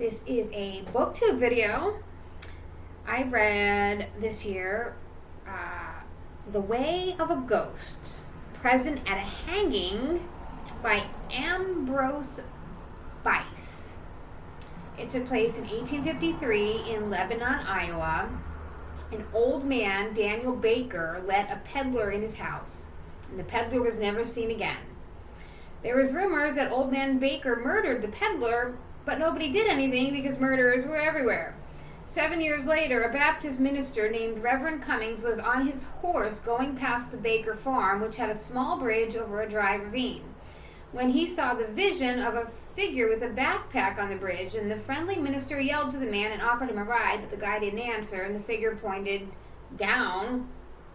This is a booktube video I read this year, The Way of a Ghost, present at a hanging by Ambrose Biece. It took place in 1853 in Lebanon, Iowa. An old man, Daniel Baker, let a peddler in his house, and the peddler was never seen again. There was rumors that old man Baker murdered the peddler, but nobody did anything because murderers were everywhere. 7 years later, a Baptist minister named Reverend Cummings was on his horse going past the Baker farm, which had a small bridge over a dry ravine, when he saw the vision of a figure with a backpack on the bridge, and the friendly minister yelled to the man and offered him a ride, but the guy didn't answer, and the figure pointed down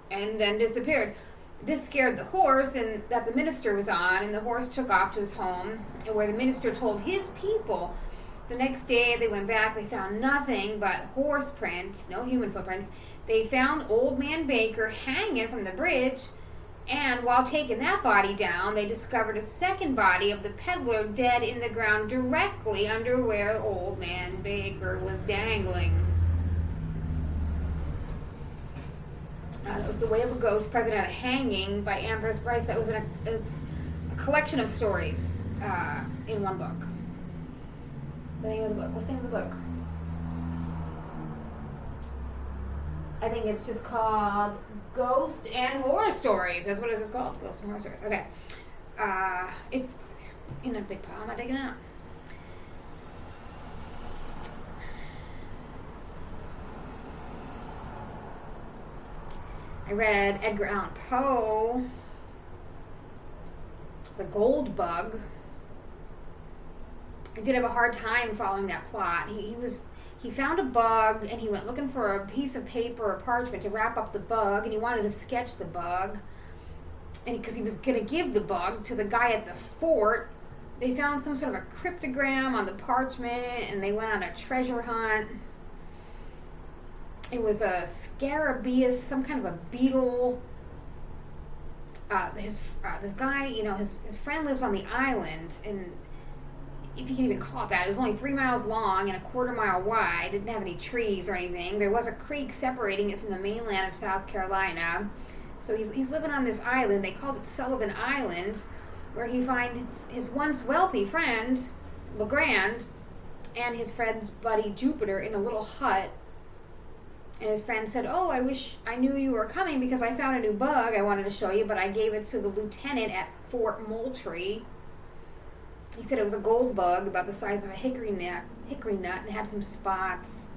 and then disappeared. This scared the horse and that the minister was on, and the horse took off to his home, and where the minister told his people. The next day they went back, they found nothing but horse prints, no human footprints. They found old man Baker hanging from the bridge, and while taking that body down, they discovered a second body of the peddler dead in the ground directly under where old man Baker was dangling. That was The Way of a Ghost, present at a hanging by Ambrose Biece. That was a collection of stories in one book. The name of the book. What's the name of the book? I think it's just called Ghost and Horror Stories. That's what it's just called. Ghost and Horror Stories. Okay. It's in a big pile. I'm not taking it out. I read Edgar Allen Poe, The Gold Bug. I did have a hard time following that plot. He found a bug, and he went looking for a piece of paper or parchment to wrap up the bug, and he wanted to sketch the bug, and because he was going to give the bug to the guy at the fort. They found some sort of a cryptogram on the parchment, and they went on a treasure hunt. It was a scarabaeus, some kind of a beetle. This guy, his friend lives on the island, and if you can even call it that, it was only 3 miles long and a quarter mile wide. It didn't have any trees or anything. There was a creek separating it from the mainland of South Carolina. So he's living on this island. They called it Sullivan Island, where he finds his once wealthy friend, LeGrand, and his friend's buddy Jupiter in a little hut. And his friend said, "Oh, I wish I knew you were coming because I found a new bug I wanted to show you, but I gave it to the lieutenant at Fort Moultrie." He said it was a gold bug about the size of a hickory nut, and it had some spots.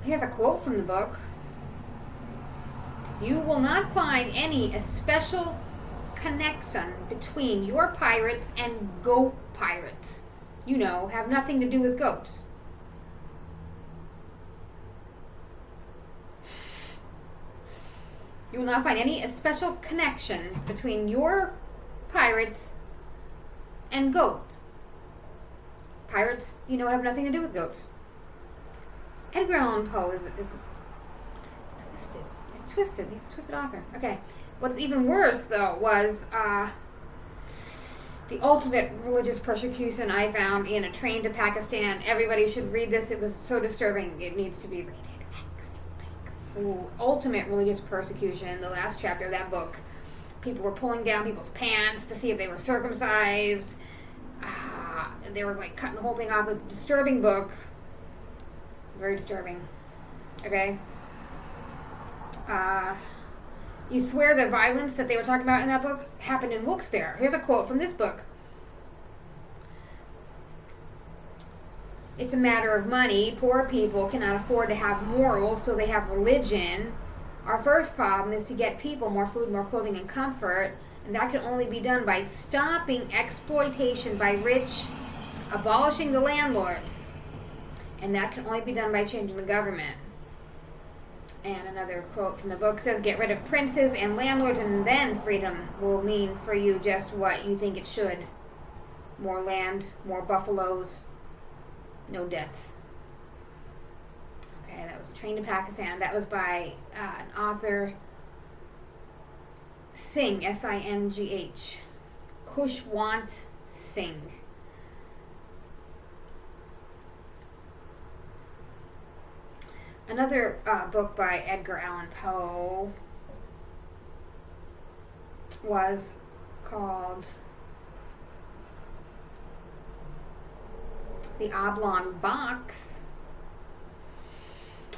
Here's a quote from the book. "You will not find any especial connection between your pirates and goat pirates. Have nothing to do with goats." You will not find any special connection between your pirates and goats. Pirates, have nothing to do with goats. Edgar Allen Poe is twisted. It's twisted. He's a twisted author. Okay. What's even worse, though, was the ultimate religious persecution I found in A Train to Pakistan. Everybody should read this. It was so disturbing. It needs to be rated X. Ultimate religious persecution. The last chapter of that book. People were pulling down people's pants to see if they were circumcised. They were cutting the whole thing off. It was a disturbing book. Very disturbing. Okay? You swear the violence that they were talking about in that book happened in Wilkes-Barre. Here's a quote from this book. "It's a matter of money. Poor people cannot afford to have morals, so they have religion. Our first problem is to get people more food, more clothing, and comfort, and that can only be done by stopping exploitation by rich, abolishing the landlords, and that can only be done by changing the government." And another quote from the book says, "Get rid of princes and landlords, and then freedom will mean for you just what you think it should. More land, more buffaloes, no deaths." Okay, that was a train to Pakistan. That was by an author, Singh, S-I-N-G-H. Khushwant Singh. Another book by Edgar Allan Poe was called The Oblong Box.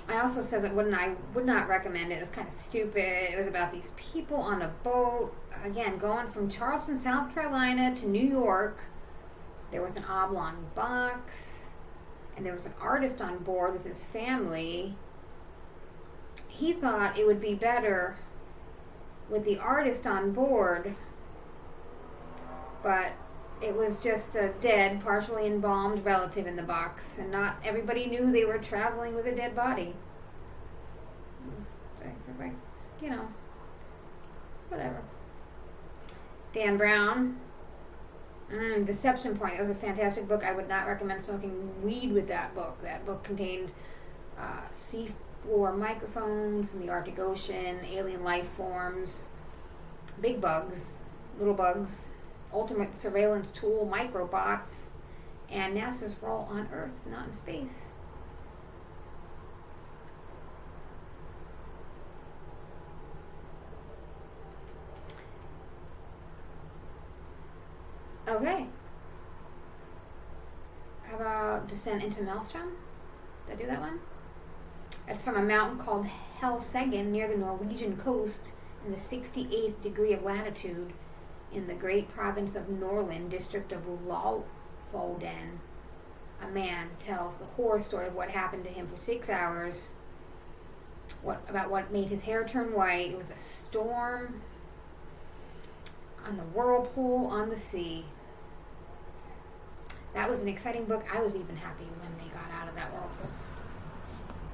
I also said that I would not recommend it. It was kind of stupid. It was about these people on a boat, again, going from Charleston, South Carolina to New York. There was an oblong box, and there was an artist on board with his family. He thought it would be better with the artist on board, but it was just a dead, partially embalmed relative in the box, and not everybody knew they were traveling with a dead body. You know, whatever. Dan Brown, Deception Point. That was a fantastic book. I would not recommend smoking weed with that book. That book contained seafloor microphones from the Arctic Ocean, alien life forms, big bugs, little bugs, ultimate surveillance tool, microbots, and NASA's role on Earth, not in space. Okay. How about Descent into Maelstrom? Did I do that one? It's from a mountain called Helseggen near the Norwegian coast in the 68th degree of latitude in the great province of Norland, district of Lofoden. A man tells the horror story of what happened to him for 6 hours, about what made his hair turn white. It was a storm on the whirlpool on the sea. That was an exciting book. I was even happy when they